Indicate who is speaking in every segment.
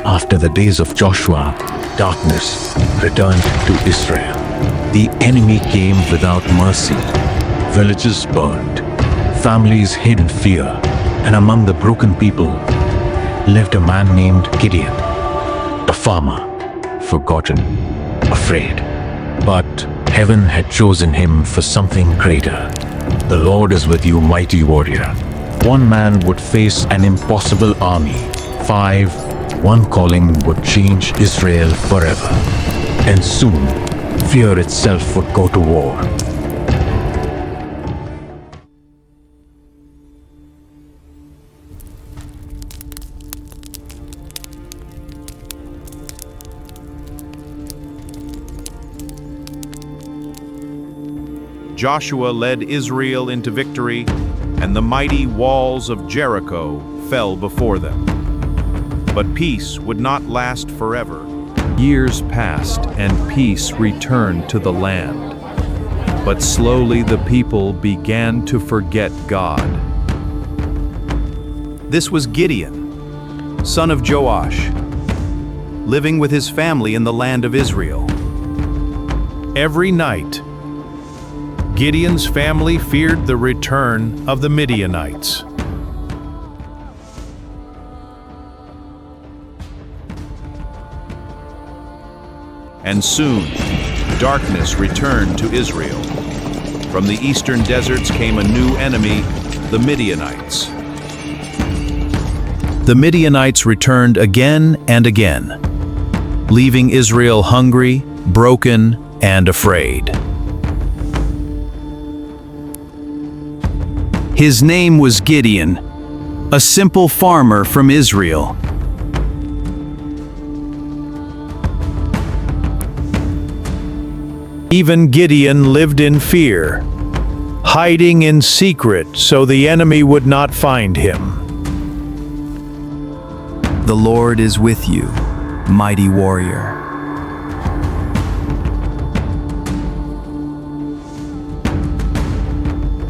Speaker 1: After the days of Joshua, darkness returned to Israel. The enemy came without mercy. Villages burned, families hid in fear, and among the broken people lived a man named Gideon, a farmer, forgotten, afraid. But heaven had chosen him for something greater. The Lord is with you, mighty warrior. One man would face an impossible army. 5, one calling would change Israel forever. And soon, fear itself would go to war.
Speaker 2: Joshua led Israel into victory, and the mighty walls of Jericho fell before them. But peace would not last forever. Years passed, and peace returned to the land. But slowly the people began to forget God. This was Gideon, son of Joash, living with his family in the land of Israel. Every night, Gideon's family feared the return of the Midianites. And soon, darkness returned to Israel. From the eastern deserts came a new enemy, the Midianites. The Midianites returned again and again, leaving Israel hungry, broken, and afraid. His name was Gideon, a simple farmer from Israel. Even Gideon lived in fear, hiding in secret so the enemy would not find him.
Speaker 3: The Lord is with you, mighty warrior.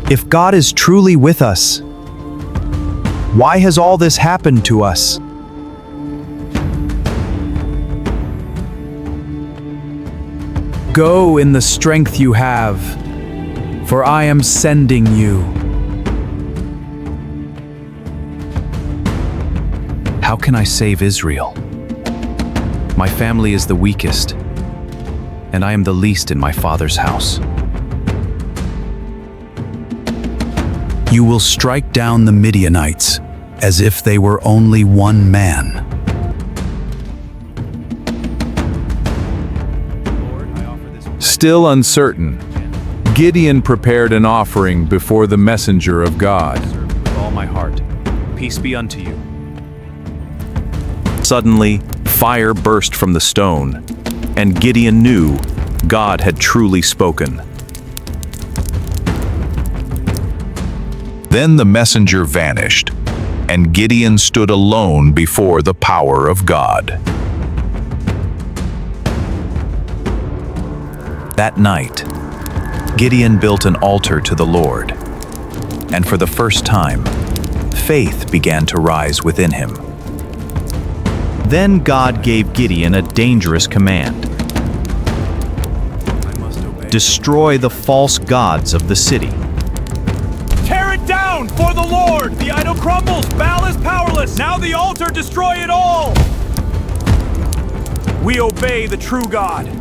Speaker 3: If God is truly with us, why has all this happened to us? Go in the strength you have, for I am sending you. How can I save Israel? My family is the weakest, and I am the least in my father's house. You will strike down the Midianites as if they were only one man.
Speaker 2: Still uncertain, Gideon prepared an offering before the messenger of God.
Speaker 3: With all my heart, peace be unto you.
Speaker 2: Suddenly, fire burst from the stone, and Gideon knew God had truly spoken. Then the messenger vanished, and Gideon stood alone before the power of God. That night, Gideon built an altar to the Lord, and for the first time, faith began to rise within him. Then God gave Gideon a dangerous command. Destroy the false gods of the city.
Speaker 4: Tear it down for the Lord! The idol crumbles! Baal is powerless! Now the altar, destroy it all! We obey the true God.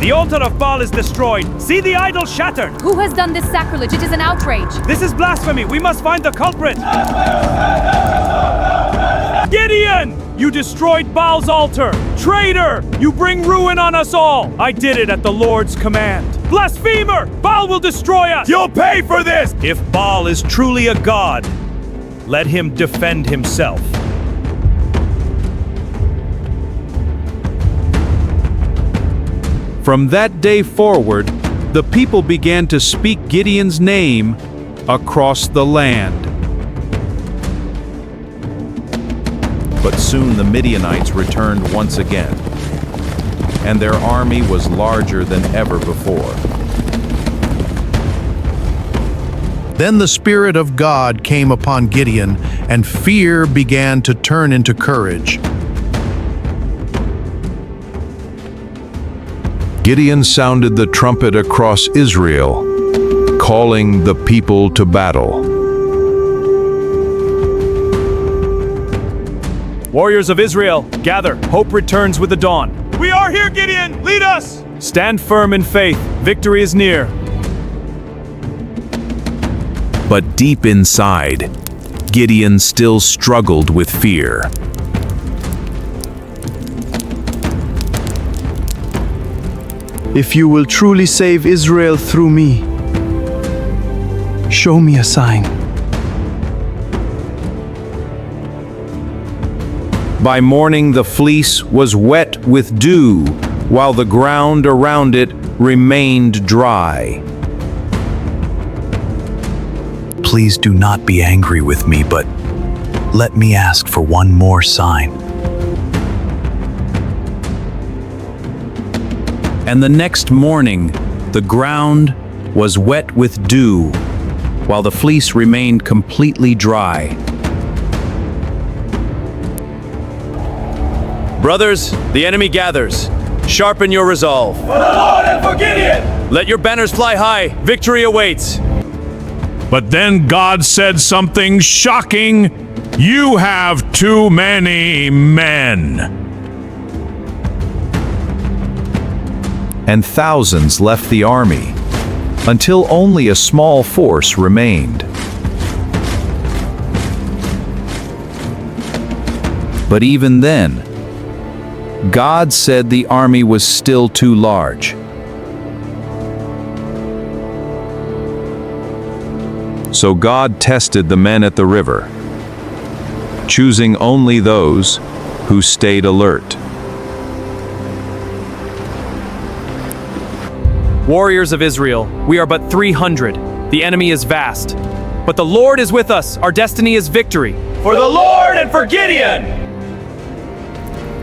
Speaker 4: The altar of Baal is destroyed. See the idol shattered.
Speaker 5: Who has done this sacrilege? It is an outrage.
Speaker 4: This is blasphemy. We must find the culprit. Gideon! You destroyed Baal's altar! Traitor! You bring ruin on us all! I did it at the Lord's command. Blasphemer! Baal will destroy us! You'll pay for this! If Baal is truly a god, let him defend himself.
Speaker 2: From that day forward, the people began to speak Gideon's name across the land. But soon the Midianites returned once again, and their army was larger than ever before.
Speaker 6: Then the Spirit of God came upon Gideon, and fear began to turn into courage. Gideon sounded the trumpet across Israel, calling the people to battle.
Speaker 4: Warriors of Israel, gather. Hope returns with the dawn. We are here, Gideon! Lead us! Stand firm in faith. Victory is near.
Speaker 3: But deep inside, Gideon still struggled with fear.
Speaker 7: If you will truly save Israel through me, show me a sign.
Speaker 2: By morning the fleece was wet with dew, while the ground around it remained dry.
Speaker 3: Please do not be angry with me, but let me ask for one more sign. And the next morning, the ground was wet with dew, while the fleece remained completely dry.
Speaker 4: Brothers, the enemy gathers. Sharpen your resolve. For the Lord and for Gideon! Let your banners fly high. Victory awaits.
Speaker 8: But then God said something shocking. You have too many men.
Speaker 3: And thousands left the army, until only a small force remained. But even then, God said the army was still too large. So God tested the men at the river, choosing only those who stayed alert.
Speaker 4: Warriors of Israel, we are but 300. The enemy is vast. But the Lord is with us. Our destiny is victory. For the Lord and for Gideon!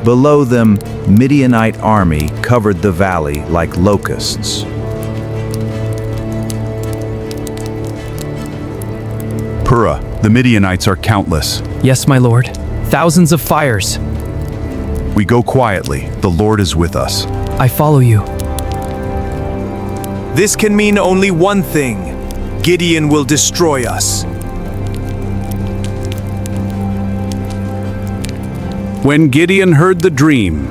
Speaker 3: Below them, Midianite army covered the valley like locusts.
Speaker 9: Purah, the Midianites are countless.
Speaker 10: Yes, my lord. Thousands of fires.
Speaker 9: We go quietly. The Lord is with us.
Speaker 10: I follow you.
Speaker 4: This can mean only one thing. Gideon will destroy us.
Speaker 6: When Gideon heard the dream,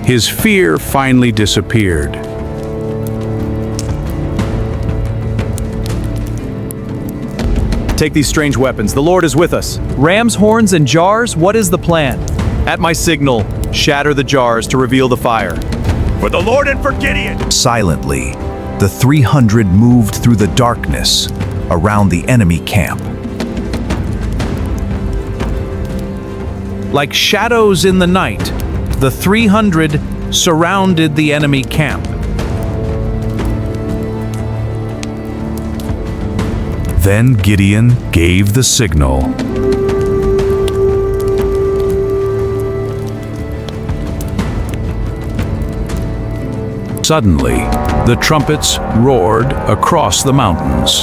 Speaker 6: his fear finally disappeared.
Speaker 4: Take these strange weapons. The Lord is with us. Ram's horns and jars, what is the plan? At my signal, shatter the jars to reveal the fire. For the Lord and for Gideon!
Speaker 3: Silently, the 300 moved through the darkness around the enemy camp. Like shadows in the night, the 300 surrounded the enemy camp.
Speaker 6: Then Gideon gave the signal. Suddenly, the trumpets roared across the mountains.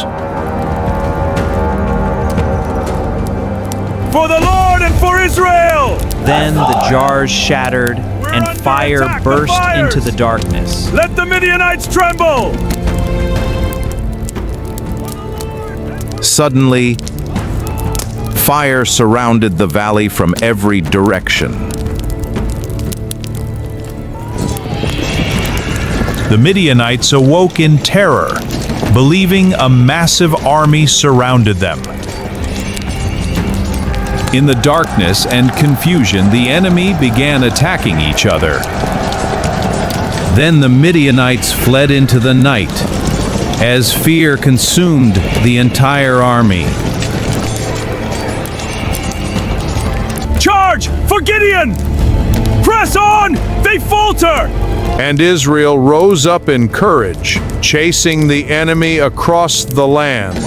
Speaker 4: For the Lord and for Israel!
Speaker 11: Then the jars shattered and fire burst into the darkness.
Speaker 4: Let the Midianites tremble!
Speaker 3: Suddenly, fire surrounded the valley from every direction.
Speaker 8: The Midianites awoke in terror, believing a massive army surrounded them.
Speaker 3: In the darkness and confusion, the enemy began attacking each other. Then the Midianites fled into the night, as fear consumed the entire army.
Speaker 4: Charge for Gideon! Press on! They falter!
Speaker 6: And Israel rose up in courage, chasing the enemy across the land.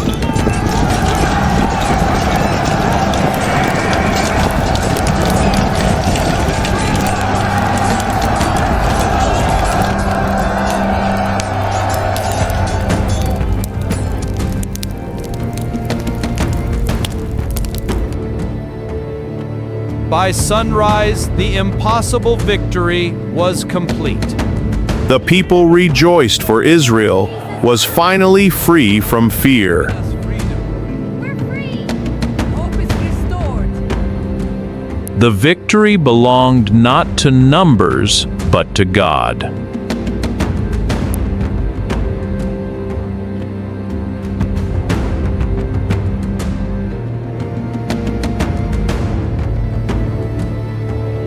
Speaker 2: By sunrise, the impossible victory was complete.
Speaker 6: The people rejoiced, for Israel was finally free from fear.
Speaker 3: The victory belonged not to numbers, but to God.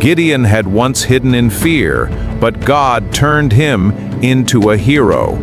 Speaker 6: Gideon had once hidden in fear, but God turned him into a hero.